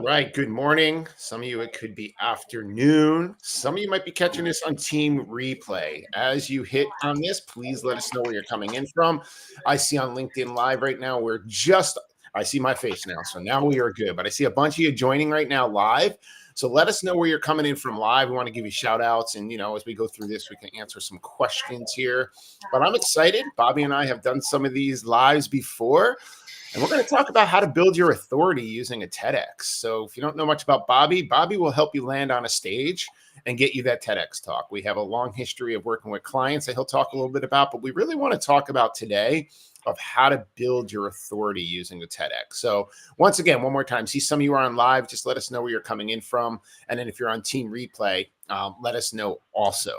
All right. Good morning. Some of you, it could be afternoon. Some of you might be catching this on team replay. As you hit on this, please let us know where you're coming in from. I see on LinkedIn Live right now, I see my face now. So now we are good. But I see a bunch of you joining right now live. So let us know where you're coming in from live. We want to give you shout outs. And, as we go through this, we can answer some questions here. But I'm excited. Bobby and I have done some of these lives before. And we're going to talk about how to build your authority using a TEDx. So if you don't know much about Bobby, Bobby will help you land on a stage and get you that TEDx talk. We have a long history of working with clients that he'll talk a little bit about, but we really want to talk about today of how to build your authority using the TEDx. So once again, one more time, see some of you are on live, just let us know where you're coming in from. And then if you're on team replay, let us know also.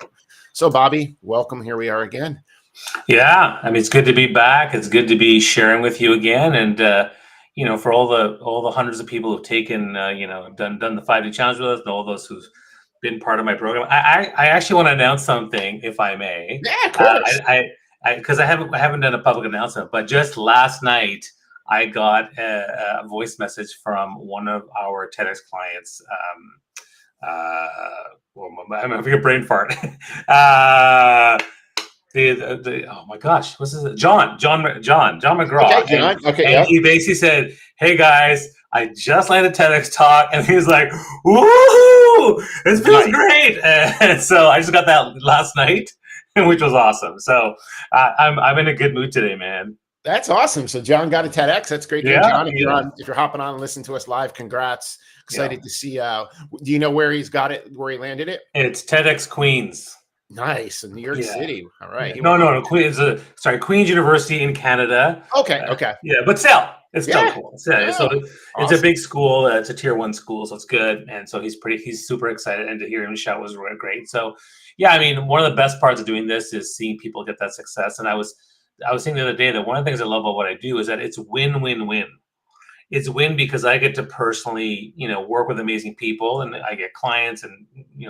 So Bobby, welcome. Here we are again. Yeah, I mean, it's good to be back. It's good to be sharing with you again, and for all the hundreds of people who've taken, done the 5-day challenge with us, and all those who've been part of my program. I actually want to announce something, if I may. Yeah, of course. Because I haven't done a public announcement, but just last night I got a voice message from one of our TEDx clients. I'm having a brain fart. Oh my gosh, what's his name? John McGraw. Okay, John. Okay, and yeah. he basically said, "Hey guys, I just landed TEDx talk," and he was like, "Woohoo! This feels great!" And so I just got that last night, which was awesome. So I'm in a good mood today, man. That's awesome. So John got a TEDx. That's great to hear, John. If you're hopping on and listening to us live, congrats. Excited to see. Do you know where he's got it? Where he landed it? It's TEDx Queens. Nice, in New York City. All right. No. Queen's University in Canada. Okay. But still, it's still cool. So awesome. It's a big school. It's a tier 1 school, so it's good. And so he's super excited, and to hear him shout was really great. So yeah, I mean, one of the best parts of doing this is seeing people get that success. And I was saying the other day that one of the things I love about what I do is that it's win-win-win. It's win because I get to personally, work with amazing people, and I get clients and,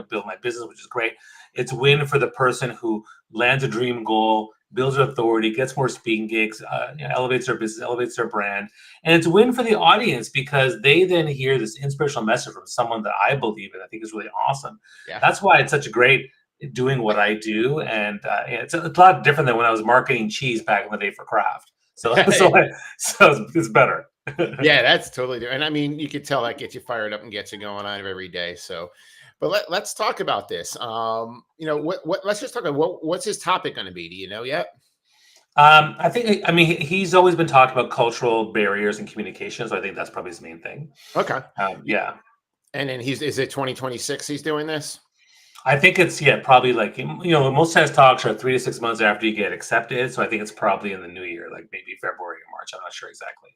build my business, which is great. It's win for the person who lands a dream goal, builds their authority, gets more speaking gigs, elevates their business, elevates their brand. And it's win for the audience because they then hear this inspirational message from someone that I believe in. I think is really awesome. Yeah. That's why it's such a great doing what I do. And it's a lot different than when I was marketing cheese back in the day for Kraft. So it's better. Yeah, that's totally different. And I mean, you could tell that gets you fired up and gets you going on every day. So, but let's talk about this. Let's just talk about what's his topic going to be. Do you know yet? I mean, he's always been talking about cultural barriers and communication. So I think that's probably his main thing. Okay. Yeah. And then is it 2026 he's doing this? I think it's, probably like, most TEDx talks are 3 to 6 months after you get accepted. So I think it's probably in the new year, like maybe February or March. I'm not sure exactly.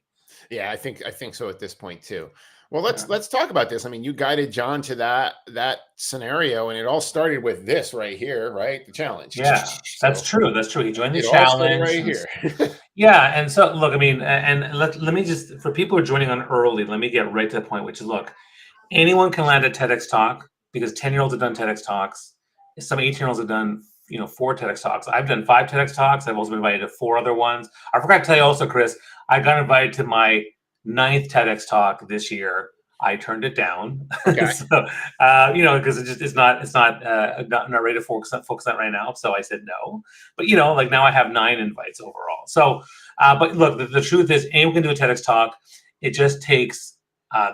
Yeah, I think so at this point too. Well, let's talk about this. I mean, you guided John to that scenario, and it all started with this right here, right? The challenge. Yeah, that's true. He joined the challenge right here. Yeah, and so look, I mean, and let me just, for people who are joining on early, let me get right to the point, which is, look, anyone can land a TEDx talk because 10-year-olds have done TEDx talks. Some 18-year-olds have done 4 TEDx talks. I've done 5 TEDx talks. I've also been invited to 4 other ones. I forgot to tell you also, Chris, I got invited to my 9th TEDx talk this year. I turned it down. Okay. So, because it's not ready to focus on that right now. So I said no. But like now I have 9 invites overall. So, but look, the truth is anyone can do a TEDx talk. It just takes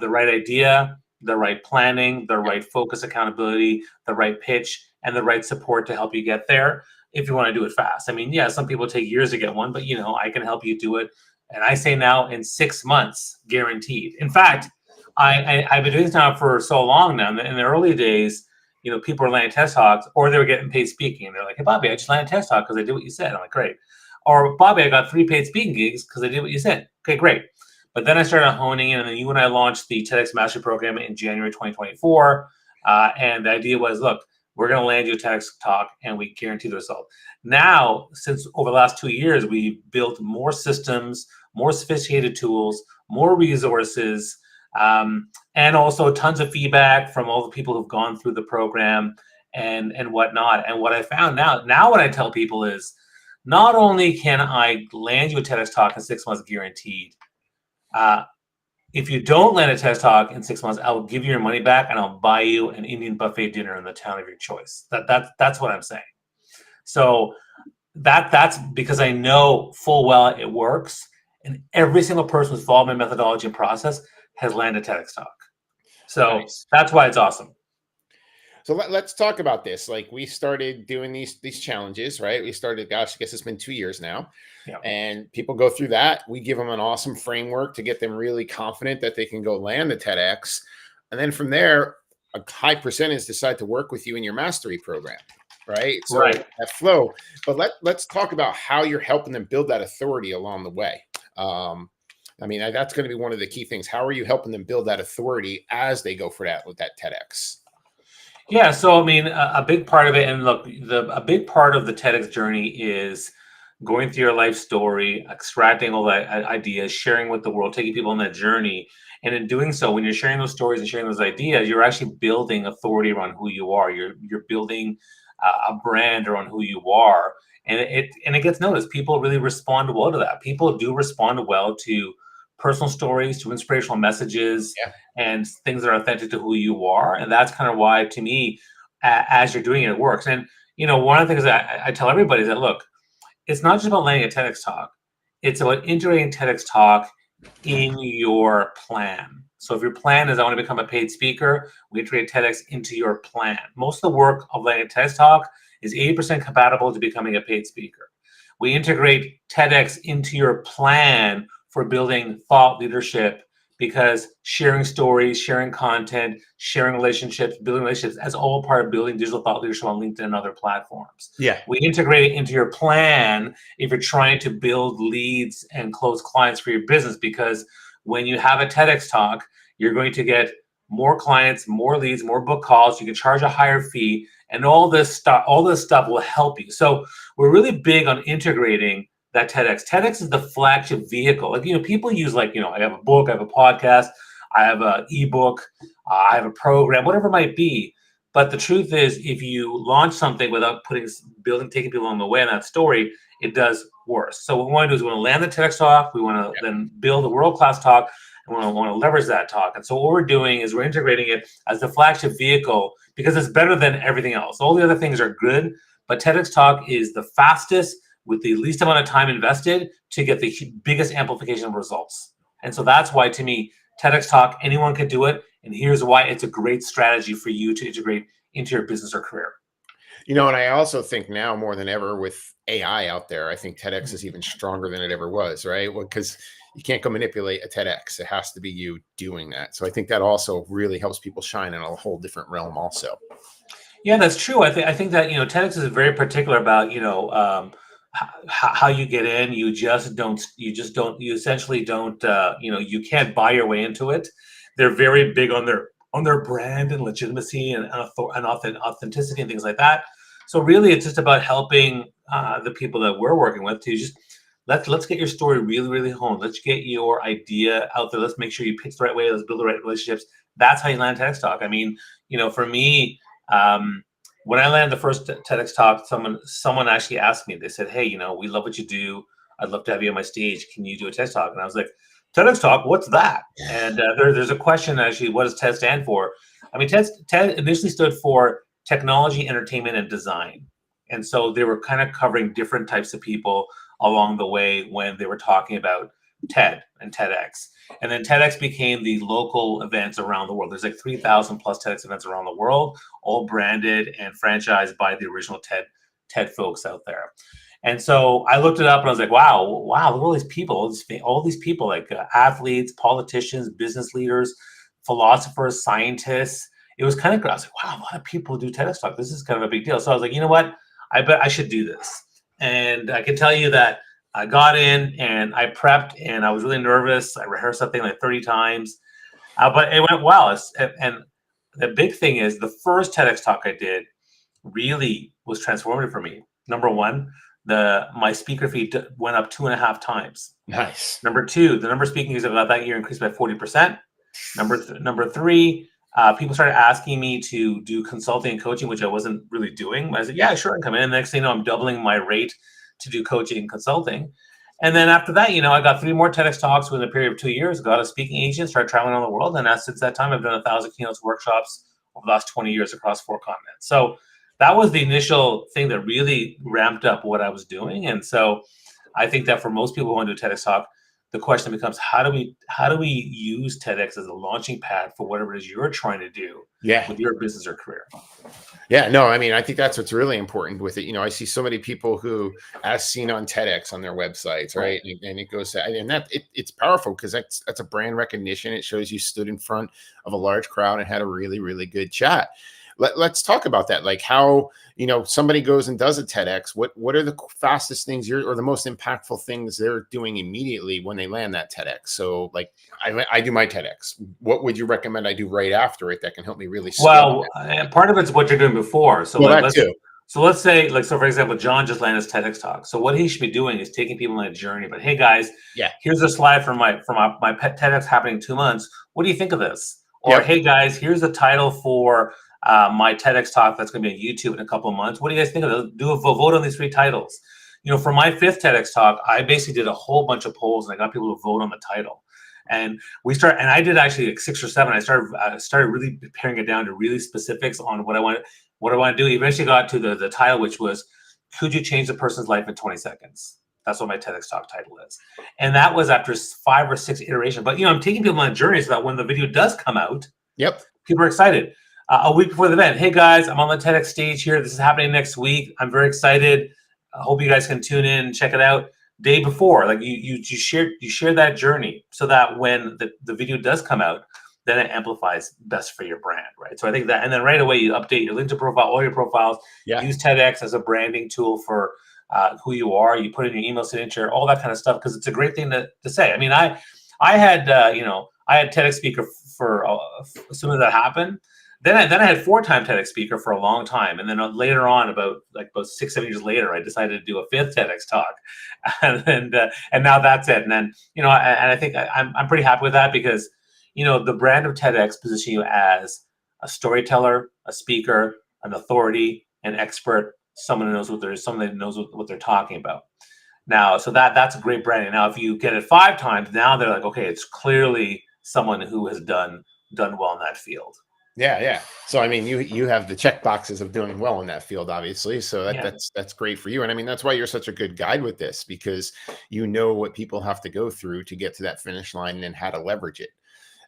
the right idea, the right planning, the right focus, accountability, the right pitch, and the right support to help you get there if you want to do it fast. I mean, yeah, some people take years to get one, but I can help you do it. And I say now in 6 months, guaranteed. In fact, I've been doing this now for so long now. In the early days, people were landing TED talks, or they were getting paid speaking. And they're like, "Hey, Bobby, I just landed TED talk because I did what you said." I'm like, "Great." Or, "Bobby, I got 3 paid speaking gigs because I did what you said." Okay, great. But then I started honing in, and then you and I launched the TEDx Mastery Program in January 2024. And the idea was, look, we're going to land you a TEDx talk, and we guarantee the result. Now, since over the last 2 years, we've built more systems, more sophisticated tools, more resources, and also tons of feedback from all the people who've gone through the program and whatnot. And what I found now what I tell people is, not only can I land you a TEDx talk in 6 months guaranteed, If you don't land a TED Talk in 6 months, I will give you your money back and I'll buy you an Indian buffet dinner in the town of your choice. That's what I'm saying. So that's because I know full well it works, and every single person who's followed my methodology and process has landed TEDx Talk. So Nice. that's why it's awesome. So let's talk about this. Like we started doing these challenges, right? We started, gosh, I guess it's been 2 years now, Yeah. and people go through that. We give them an awesome framework to get them really confident that they can go land the TEDx, and then from there, a high percentage decide to work with you in your mastery program, right? So Right. that flow. But let's talk about how you're helping them build that authority along the way. I mean, that's going to be one of the key things. How are you helping them build that authority as they go for that with that TEDx? Yeah, so I mean, a big part of it, and look, a big part of the TEDx journey is going through your life story, extracting all that ideas, sharing with the world, taking people on that journey. And in doing so, when you're sharing those stories and sharing those ideas, you're actually building authority around who you are. You're building a brand around who you are, and it gets noticed. People really respond well to that. People do respond well to personal stories, to inspirational messages, Yeah. and things that are authentic to who you are. And that's kind of why, to me, as you're doing it, it works. And one of the things that I tell everybody is that look, it's not just about landing a TEDx talk. It's about integrating TEDx talk in your plan. So if your plan is I want to become a paid speaker, we integrate TEDx into your plan. Most of the work of landing a TEDx talk is 80% compatible to becoming a paid speaker. We integrate TEDx into your plan for building thought leadership because sharing stories, sharing content, sharing relationships, building relationships as all part of building digital thought leadership on LinkedIn and other platforms. Yeah. We integrate it into your plan if you're trying to build leads and close clients for your business, because when you have a TEDx talk, you're going to get more clients, more leads, more book calls. You can charge a higher fee, and all this stuff will help you. So we're really big on integrating that TEDx. TEDx is the flagship vehicle. Like, people use I have a book, I have a podcast, I have an ebook, I have a program, whatever it might be. But the truth is, if you launch something without taking people on the way in that story, it does worse. So what we want to do is we want to land the TEDx talk. We want to then build a world-class talk, and we want to leverage that talk. And so what we're doing is we're integrating it as the flagship vehicle because it's better than everything else. All the other things are good, but TEDx talk is the fastest with the least amount of time invested to get the biggest amplification of results. And so that's why, to me, TEDx talk, anyone can do it. And here's why it's a great strategy for you to integrate into your business or career. And I also think now more than ever with AI out there, I think TEDx is even stronger than it ever was, right? Because you can't go manipulate a TEDx. It has to be you doing that. So I think that also really helps people shine in a whole different realm also. Yeah, that's true. I think that TEDx is very particular about how you get in. You essentially don't you can't buy your way into it. They're very big on their brand and legitimacy and authenticity and things like that. So really, it's just about helping the people that we're working with to just let's get your story really, really honed. Let's get your idea out there. Let's make sure you pitch the right way. Let's build the right relationships. That's how you land TEDx talk. I mean, for me, when I landed the first TEDx talk, someone actually asked me. They said, "Hey, we love what you do. I'd love to have you on my stage. Can you do a TEDx talk?" And I was like, "TEDx talk? What's that?" And there's a question actually. What does TED stand for? I mean, TED initially stood for Technology, Entertainment, and Design, and so they were kind of covering different types of people along the way when they were talking about TED and TEDx. And then TEDx became the local events around the world. There's like 3,000 plus TEDx events around the world, all branded and franchised by the original TED folks out there. And so I looked it up and I was like, wow, look at all these people, all these people like athletes, politicians, business leaders, philosophers, scientists. It was kind of, I was like, wow, a lot of people do TEDx talk. This is kind of a big deal. So I was like, you know what? I bet I should do this. And I can tell you that I got in and I prepped and I was really nervous. I rehearsed something like 30 times, but it went well. And the big thing is the first TEDx talk I did really was transformative for me. Number one, my speaker fee went up 2.5 times. Nice. Number two, the number of speaking gigs I got that year increased by 40%. Number three, people started asking me to do consulting and coaching, which I wasn't really doing. I said, yeah, sure, I can come in. And the next thing you know, I'm doubling my rate to do coaching and consulting. And then after that, I got 3 more TEDx talks within a period of 2 years, got a speaking agent, started traveling around the world. And since that time, I've done 1,000 keynotes, workshops over the last 20 years across 4 continents. So that was the initial thing that really ramped up what I was doing. And so I think that for most people who want to do a TEDx talk, the question becomes, how do we use TEDx as a launching pad for whatever it is you're trying to do Yeah. with your business or career? Yeah, no, I mean, I think that's what's really important with it. I see so many people who, as seen on TEDx on their websites, right? And it goes, and it's powerful because that's a brand recognition. It shows you stood in front of a large crowd and had a really, really good chat. Let's talk about that. Like how, somebody goes and does a TEDx. What are the fastest things or the most impactful things they're doing immediately when they land that TEDx? So like I do my TEDx. What would you recommend I do right after it that can help me really scale? Well, part of it's what you're doing before. So Well, that too. let's say, so for example, John just landed his TEDx talk. So what he should be doing is taking people on a journey. But hey, guys, Yeah. here's a slide from my pet TEDx happening in 2 months. What do you think of this? Or Yep. hey, guys, here's the title for my TEDx talk that's going to be on YouTube in a couple of months. What do you guys think of this? Do a vote on these 3 titles. For my 5th TEDx talk, I basically did a whole bunch of polls and I got people to vote on the title. And I did actually like 6 or 7. I started really paring it down to really specifics on what I want to do. Eventually got to the title, which was, could you change a person's life in 20 seconds? That's what my TEDx talk title is. And that was after 5 or 6 iterations. But, I'm taking people on a journey so that when the video does come out, Yep. people are excited. A week before the event, hey guys, I'm on the TEDx stage here. This is happening next week. I'm very excited. I hope you guys can tune in and check it out. Day before, like you share that journey so that when the video does come out, then it amplifies best for your brand, right? So I think that, and then right away you update your LinkedIn profile, all your profiles. Yeah. Use TEDx as a branding tool for who you are. You put in your email signature, all that kind of stuff, because it's a great thing to say. I mean, I had I had TEDx speaker for as soon as that happened. Then I had 4-time TEDx speaker for a long time, and then later on, about 6-7 years later, I decided to do a 5th TEDx talk, and now that's it. And then I think I'm pretty happy with that because the brand of TEDx positions you as a storyteller, a speaker, an authority, an expert, someone who knows what they're talking about. Now, so that's a great branding. Now, if you get it 5 times, now they're like, okay, it's clearly someone who has done well in that field. Yeah. So I mean, you have the check boxes of doing well in that field, obviously. So that's great for you. And I mean, that's why you're such a good guide with this, because you know what people have to go through to get to that finish line and how to leverage it.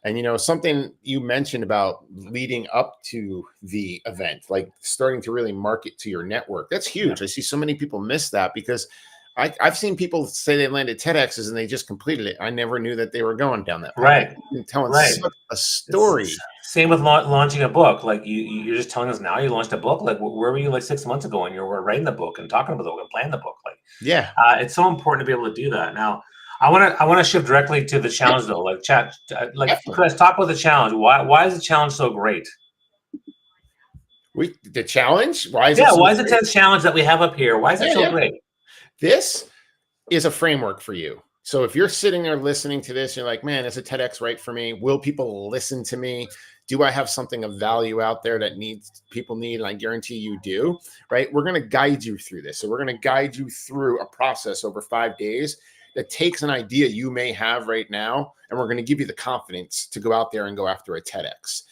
And something you mentioned about leading up to the event, like starting to really market to your network. That's huge. I see so many people miss that because I've seen people say they landed TEDx's and they just completed it. I never knew that they were going down that path. Right. You're telling Right. such a story. Same with launching a book. Like you're just telling us now you launched a book. Like where were you like 6 months ago when you were writing the book and talking about the book and planning the book? Like it's so important to be able to do that. Now, I want to shift directly to the challenge though. Like let's talk about the challenge. Why is the challenge so great? The challenge? Why is it? Why is the TEDx challenge that we have up here? Why is it so great? This is a framework for you. So if you're sitting there listening to this, you're like, man, is a TEDx right for me? Will people listen to me? Do I have something of value out there that people need? And I guarantee you do, right? We're going to guide you through this. So we're going to guide you through a process over 5 days that takes an idea you may have right now, and we're going to give you the confidence to go out there and go after a TEDx.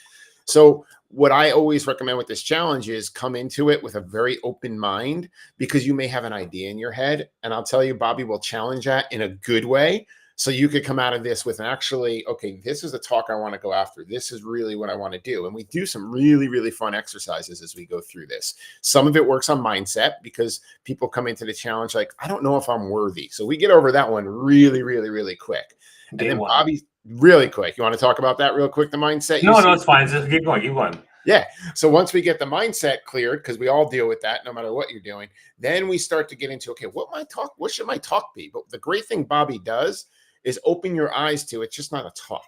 So what I always recommend with this challenge is come into it with a very open mind, because you may have an idea in your head. And I'll tell you, Bobby will challenge that in a good way. So you could come out of this with okay, this is the talk I want to go after. This is really what I want to do. And we do some really, really fun exercises as we go through this. Some of it works on mindset because people come into the challenge like, I don't know if I'm worthy. So we get over that one really, really, really quick. And then Bobby, really quick. You want to talk about that real quick, the mindset? No, it's fine. Just keep going. Yeah. So once we get the mindset cleared, because we all deal with that no matter what you're doing, then we start to get into, okay, what should my talk be? But the great thing Bobby does is open your eyes to, it's just not a talk.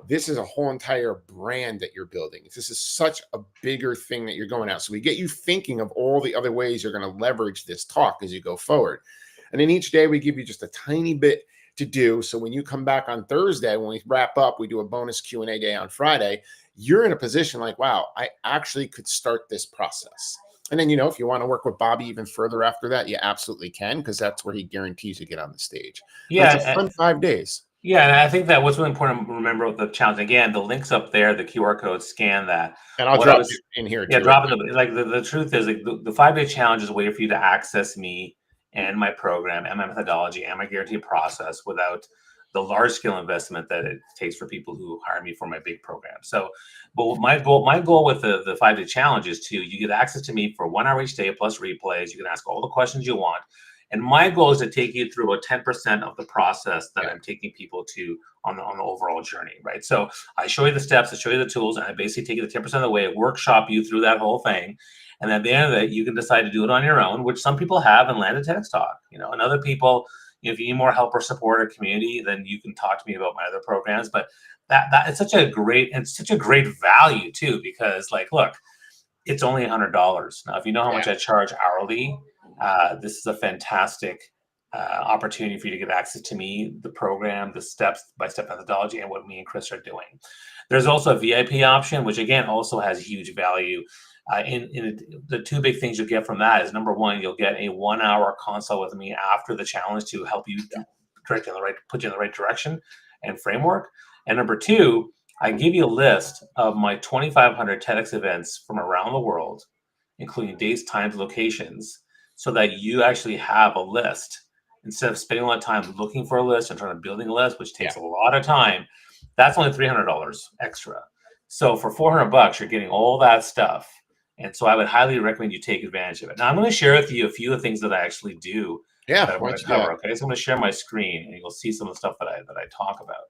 This is a whole entire brand that you're building. This is such a bigger thing that you're going out. So we get you thinking of all the other ways you're going to leverage this talk as you go forward. And then each day we give you just a tiny bit to do. So when you come back on Thursday, when we wrap up, we do a bonus Q&A day on Friday. You're in a position like, wow, I actually could start this process. And then, if you want to work with Bobby even further after that, you absolutely can, because that's where he guarantees you get on the stage. But it's a Yeah. fun 5 days. Yeah, and I think that what's really important to remember with the challenge, again, the link's up there, the QR code, scan that. And I'll What I drop was, it in here yeah, too. Right dropping the truth is like the 5 day challenge is a way for you to access me and my program and my methodology and my guaranteed process without the large scale investment that it takes for people who hire me for my big program. So, but my goal with the 5 day challenge is you get access to me for 1 hour each day plus replays. You can ask all the questions you want. And my goal is to take you through about 10% of the process that Yeah. I'm taking people to on the overall journey, right? So I show you the steps, I show you the tools, and I basically take you to 10% of the way, workshop you through that whole thing. And at the end of it, you can decide to do it on your own, which some people have and land a TEDx talk, and other people, if you need more help or support or community, then you can talk to me about my other programs. But that it's such a great value too, because like, look, it's only $100. Now, if you know how Yeah. much I charge hourly, this is a fantastic opportunity for you to get access to me, the program, the step-by-step methodology, and what me and Chris are doing. There's also a VIP option, which again also has huge value. The two big things you'll get from that is, number one, you'll get a 1 hour consult with me after the challenge to help you put you in the right direction and framework. And number two, I give you a list of my 2,500 TEDx events from around the world, including dates, times, locations, so that you actually have a list instead of spending a lot of time looking for a list and trying to building a list, which takes a lot of time. That's only $300 extra. So for $400, you're getting all that stuff. And so I would highly recommend you take advantage of it. Now I'm going to share with you a few of the things that I actually do Yeah. that I Why want don't to you do that? cover. Okay, so I'm going to share my screen, and you'll see some of the stuff that I talk about.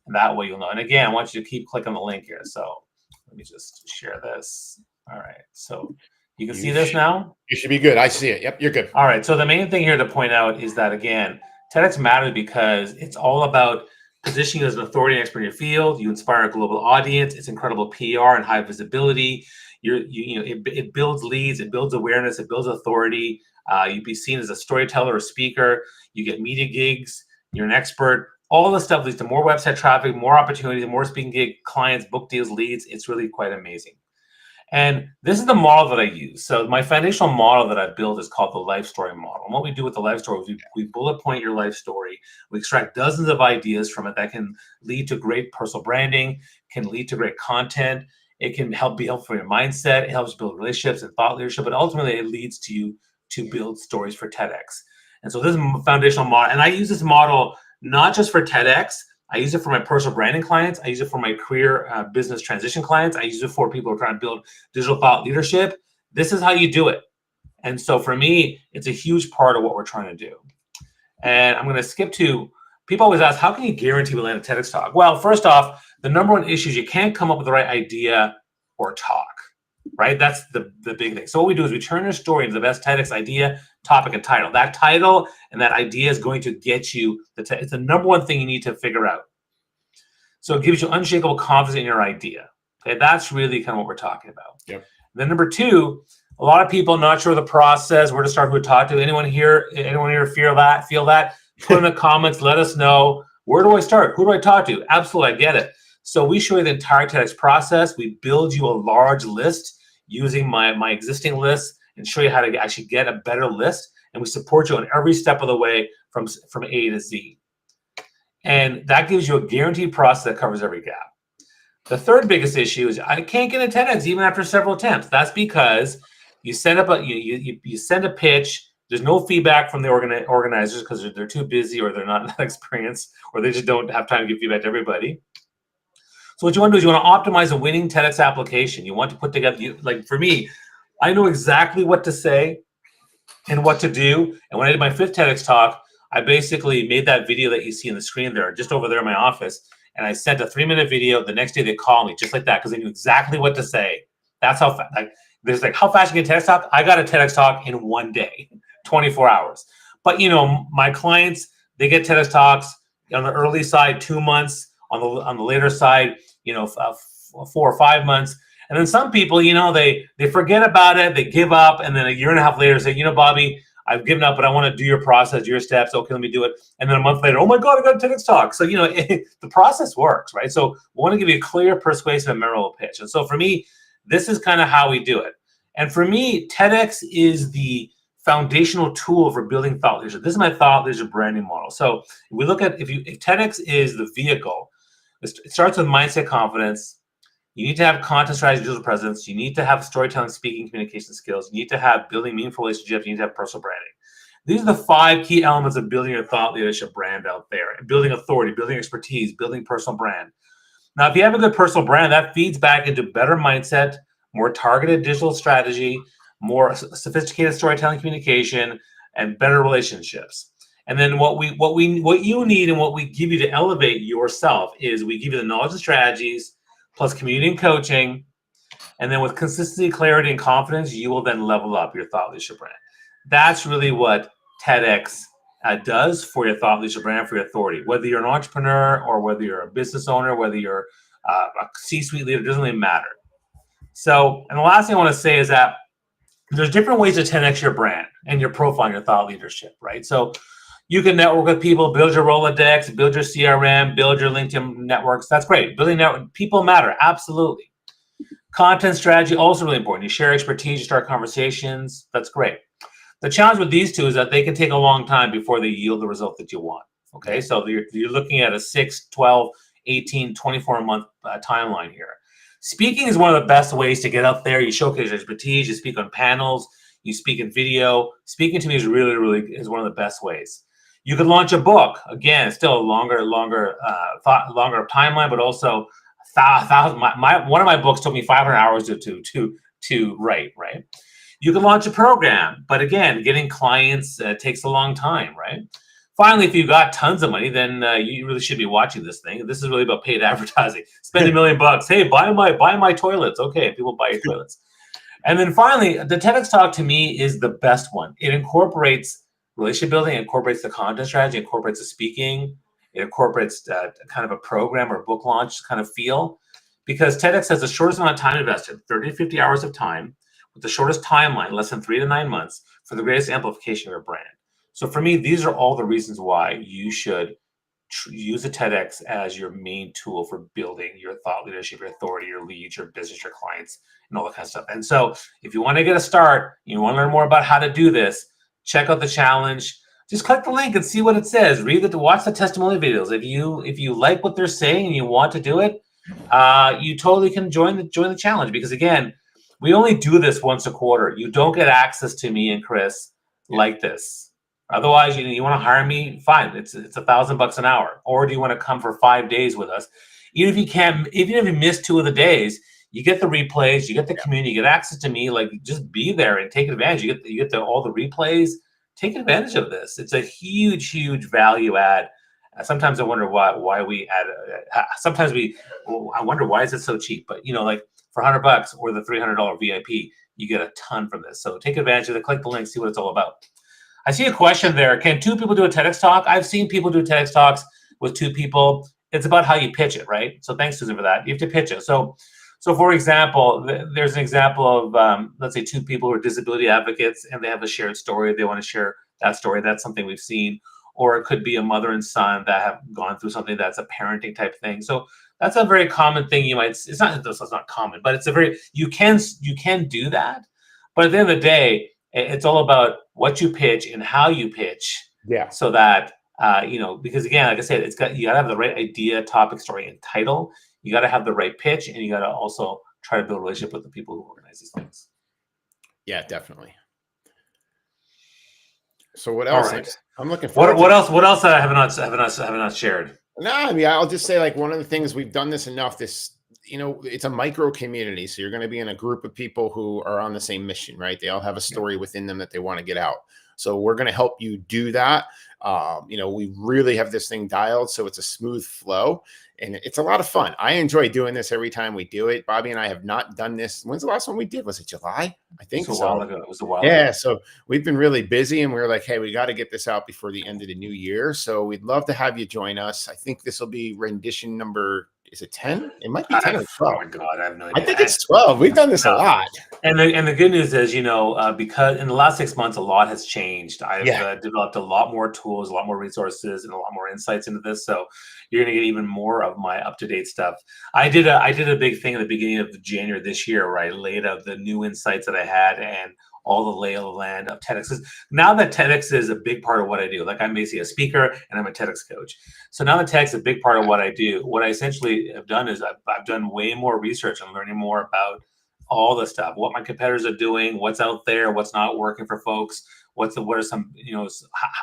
And that way you'll know. And again, I want you to keep clicking the link here. So let me just share this. All right. So you can see this now. You should be good. I see it. Yep, you're good. All right. So the main thing here to point out is that, again, TEDx matters because it's all about positioning you as an authority and expert in your field. You inspire a global audience. It's incredible PR and high visibility. It builds leads, it builds awareness, it builds authority. You'd be seen as a storyteller or speaker. You get media gigs. You're an expert. All this stuff leads to more website traffic, more opportunities, more speaking gig clients, book deals, leads. It's really quite amazing. And this is the model that I use. So my foundational model that I've built is called the life story model. And what we do with the life story is we bullet point your life story. We extract dozens of ideas from it that can lead to great personal branding, can lead to great content. It can be helpful for your mindset. It helps build relationships and thought leadership, but ultimately it leads to you to build stories for TEDx. And so this is a foundational model. And I use this model not just for TEDx. I use it for my personal branding clients. I use it for my career business transition clients. I use it for people who are trying to build digital thought leadership. This is how you do it. And so for me, it's a huge part of what we're trying to do. And I'm going to skip to, people always ask, how can you guarantee we'll land a TEDx talk? Well, first off, the number one issue is you can't come up with the right idea or talk, right? That's the big thing. So what we do is we turn your story into the best TEDx idea, topic, and title. That title and that idea is going to get you, it's the number one thing you need to figure out. So it gives you unshakable confidence in your idea. Okay, that's really kind of what we're talking about. Yep. Then number two, a lot of people not sure the process, where to start, who to talk to. Anyone here feel that? Put in the comments, let us know. Where do I start? Who do I talk to? Absolutely, I get it. So we show you the entire TEDx process. We build you a large list using my existing list and show you how to actually get a better list. And we support you on every step of the way from A to Z. And that gives you a guaranteed process that covers every gap. The third biggest issue is I can't get a TEDx even after several attempts. That's because you send you send a pitch. There's no feedback from the organizers because they're too busy or they're not that experienced or they just don't have time to give feedback to everybody. So what you want to do is you want to optimize a winning TEDx application. You want to put together, like for me, I know exactly what to say and what to do. And when I did my 5th TEDx talk, I basically made that video that you see on the screen there, just over there in my office. And I sent a 3-minute video. The next day they called me just like that because I knew exactly what to say. That's how how fast you get a TEDx talk. I got a TEDx talk in 1 day, 24 hours. But my clients, they get TEDx talks on the early side, 2 months, on the later side, 4 or 5 months. And then some people, they forget about it, they give up, and then a year and a half later say, Bobby, I've given up, but I want to do your process, your steps. Okay, let me do it. And then a month later, oh my God, I got a TEDx talk. So, the process works, right? So we want to give you a clear, persuasive, and memorable pitch. And so for me, this is kind of how we do it. And for me, TEDx is the foundational tool for building thought leadership. This is my thought leadership branding model. So if we look at if TEDx is the vehicle, it starts with mindset, confidence. You need to have content strategy, digital presence. You need to have storytelling, speaking, communication skills. You need to have building meaningful relationships. You need to have personal branding. These are the 5 key elements of building your thought leadership brand out there. Building authority, building expertise, building personal brand. Now, if you have a good personal brand, that feeds back into better mindset, more targeted digital strategy, more sophisticated storytelling communication, and better relationships. And then what you need and what we give you to elevate yourself is we give you the knowledge and strategies plus community and coaching. And then with consistency, clarity, and confidence, you will then level up your thought leadership brand. That's really what TEDx does for your thought leadership brand, for your authority. Whether you're an entrepreneur or whether you're a business owner, whether you're a C-suite leader, it doesn't really matter. So, and the last thing I want to say is that there's different ways to 10x your brand and your profile and your thought leadership, right? So you can network with people, build your Rolodex, build your CRM, build your LinkedIn networks. That's great. Building network, people matter, absolutely. Content strategy, also really important. You share expertise, you start conversations. That's great. The challenge with these two is that they can take a long time before they yield the result that you want. Okay, so you're looking at a 6, 12, 18, 24-month timeline here. Speaking is one of the best ways to get up there. You showcase your expertise, you speak on panels, you speak in video. Speaking to me is really is one of the best ways. You could launch a book. Again, still a longer timeline, but also one of my books took me 500 hours to write, right? You can launch a program, but again, getting clients takes a long time, right? Finally, if you've got tons of money, then you really should be watching this thing. This is really about paid advertising. Spend $1 million. Hey, buy my toilets. Okay, people buy your toilets. And then finally, the TEDx talk to me is the best one. It incorporates relationship building, it incorporates the content strategy, it incorporates the speaking, it incorporates kind of a program or book launch kind of feel. Because TEDx has the shortest amount of time invested, 30 to 50 hours of time, with the shortest timeline, less than 3 to 9 months, for the greatest amplification of your brand. So for me, these are all the reasons why you should use the TEDx as your main tool for building your thought leadership, your authority, your leads, your business, your clients, and all that kind of stuff. And so if you want to get a start, you want to learn more about how to do this, check out the challenge. Just click the link and see what it says. Watch the testimonial videos. If you like what they're saying and you want to do it, you totally can join the challenge, because again, we only do this once a quarter. You don't get access to me and Chris like this. Otherwise, you want to hire me, fine. It's $1,000 an hour. Or do you want to come for 5 days with us? Even if you miss 2 of the days, you get the replays, you get the community, you get access to me. Like, just be there and take advantage. You get all the replays. Take advantage of this. It's a huge value add. Sometimes I wonder why we add. I wonder why is it so cheap. But like for $100 or the $300 VIP, you get a ton from this. So take advantage of it. Click the link, see what it's all about. I see a question there. Can 2 people do a TEDx talk? I've seen people do TEDx talks with 2 people. It's about how you pitch it, right? So thanks, Susan, for that. You have to pitch it. So for example, there's an example of, let's say 2 people who are disability advocates and they have a shared story. They want to share that story. That's something we've seen. Or it could be a mother and son that have gone through something that's a parenting type thing. So that's a very common thing. It's not common, but you can do that. But at the end of the day, it's all about what you pitch and how you pitch. Yeah. So that, because again, like I said, you gotta have the right idea, topic, story, and title. You gotta have the right pitch, and you gotta also try to build a relationship with the people who organize these things. Yeah, definitely. So what else? All right. I'm looking forward. What else have I not shared? No, I mean, I'll just say, like, one of the things we've done this enough. It's a micro community, so you're going to be in a group of people who are on the same mission, right? They all have a story within them that they want to get out. So we're going to help you do that. We really have this thing dialed, so it's a smooth flow, and it's a lot of fun. I enjoy doing this every time we do it. Bobby and I have not done this. When's the last one we did? Was it July? I think it was so. A while ago. It was a while ago. Yeah, so we've been really busy, and we were like, hey, we got to get this out before the end of the new year. So we'd love to have you join us. I think this will be rendition number Is it 10? It might be 10 I, or oh 12. my God, I have no I idea. think it's 12. We've done this a No. lot. And the good news is, because in the last 6 months, a lot has changed. I've Yeah. developed a lot more tools, a lot more resources, and a lot more insights into this. So you're going to get even more of my up to date stuff. I did a big thing at the beginning of January this year where I laid out the new insights that I had and all the lay of the land of TEDx. Now that TEDx is a big part of what I do, like I'm basically a speaker and I'm a TEDx coach. So now that TEDx is a big part of what I do, what I essentially have done is I've done way more research and learning more about all the stuff, what my competitors are doing, what's out there, what's not working for folks, what are some,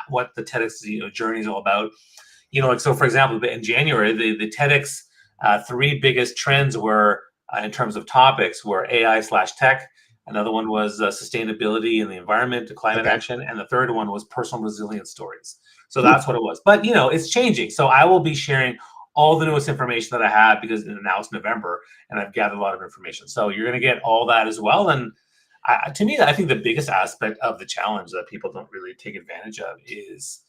what the TEDx journey is all about. Like, so for example, in January, the TEDx three biggest trends were in terms of topics were AI/tech. Another one was sustainability and the environment, to climate Okay. action, and the third one was personal resilience stories. So Hmm. that's what it was. But it's changing. So I will be sharing all the newest information that I have because now it's November and I've gathered a lot of information. So you're going to get all that as well. And to me, I think the biggest aspect of the challenge that people don't really take advantage of is,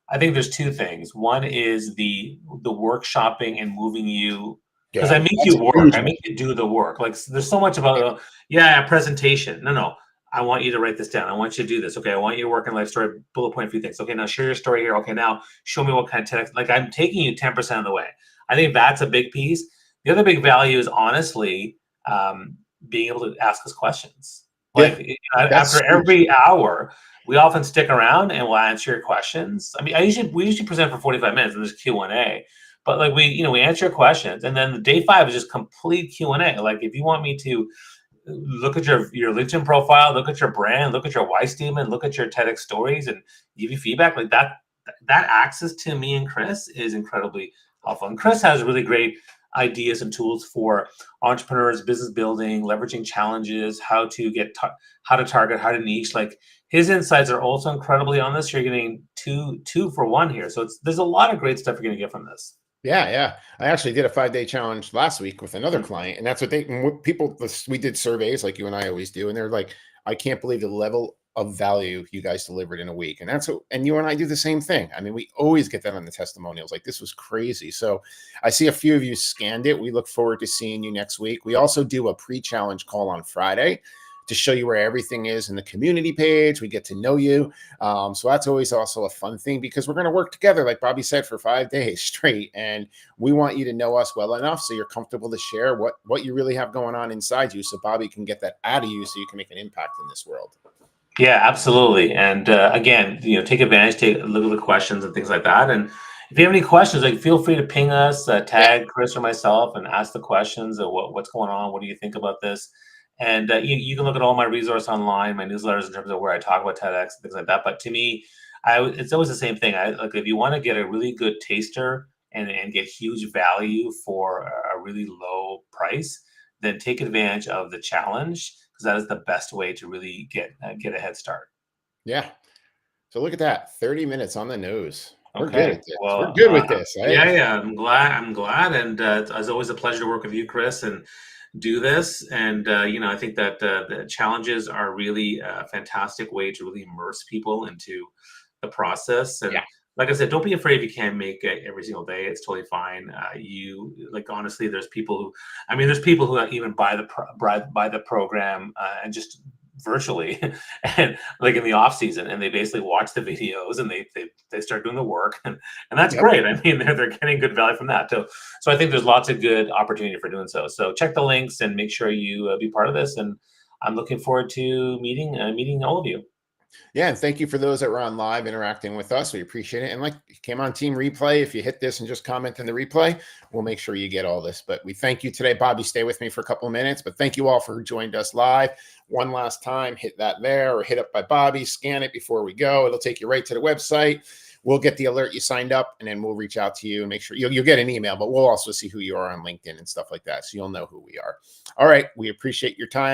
I think there's two things. One is the workshopping and moving you, because I Yeah. make That's you a work. huge I one. make you do the work. Like there's so much about a presentation. No. I want you to write this down. I want you to do this. Okay, I want you to work in life story, bullet point a few things. Okay, now share your story here. Okay, now show me what kind of text. Like I'm taking you 10% of the way. I think that's a big piece. The other big value is honestly being able to ask us questions. Yeah. Like That's after huge. every hour, we often stick around and we'll answer your questions. I mean, we usually present for 45 minutes and there's Q&A, but like we answer your questions, and then the day 5 is just complete Q&A. Like if you want me to look at your LinkedIn profile, look at your brand, look at your why statement, look at your TEDx stories, and give you feedback like that. That access to me and Chris is incredibly helpful. And Chris has really great ideas and tools for entrepreneurs, business building, leveraging challenges, how to how to target, how to niche. Like his insights are also incredibly on this. You're getting two for one here. So there's a lot of great stuff you're going to get from this. Yeah, yeah. I actually did a 5-day challenge last week with another Mm. client, and that's what people. We did surveys like you and I always do, and they're like, "I can't believe the level of value you guys delivered in a week." And that's what, and you and I do the same thing. I mean, we always get that on the testimonials. Like this was crazy. So I see a few of you scanned it. We look forward to seeing you next week. We also do a pre-challenge call on Friday to show you where everything is in the community page. We get to know you. So that's always also a fun thing because we're going to work together, like Bobby said, for 5 days straight. And we want you to know us well enough so you're comfortable to share what you really have going on inside you so Bobby can get that out of you so you can make an impact in this world. Yeah, absolutely. And again, take advantage, take a look at the questions and things like that. And if you have any questions, like feel free to ping us, Yeah. tag Chris or myself, and ask the questions of what's going on. What do you think about this? And you can look at all my resource online, my newsletters in terms of where I talk about TEDx and things like that. But to me, it's always the same thing. Like if you want to get a really good taster and get huge value for a really low price, then take advantage of the challenge because that is the best way to really get a head start. Yeah. So look at that. 30 minutes on the nose. We're good Okay. at this. We're Well, good with this, right? yeah. I'm glad. And it's always a pleasure to work with you, Chris, and do this. And I think that the challenges are really a fantastic way to really immerse people into the process. And Yeah. like I said, don't be afraid if you can't make it every single day. It's totally fine. You like honestly, there's people who even buy the program and just virtually and like in the off season, and they basically watch the videos and they start doing the work, and that's Yep. great. I mean, they're getting good value from that too. So I think there's lots of good opportunity for doing so. So check the links and make sure you be part of this. And I'm looking forward to meeting all of you. Yeah, and thank you for those that were on live interacting with us. We appreciate it. And like you came on Team Replay, if you hit this and just comment in the replay, we'll make sure you get all this. But we thank you today. Bobby, stay with me for a couple of minutes. But thank you all for who joined us live. One last time, hit that there or hit up by Bobby, scan it before we go. It'll take you right to the website. We'll get the alert you signed up, and then we'll reach out to you and make sure you'll get an email, but we'll also see who you are on LinkedIn and stuff like that. So you'll know who we are. All right. We appreciate your time.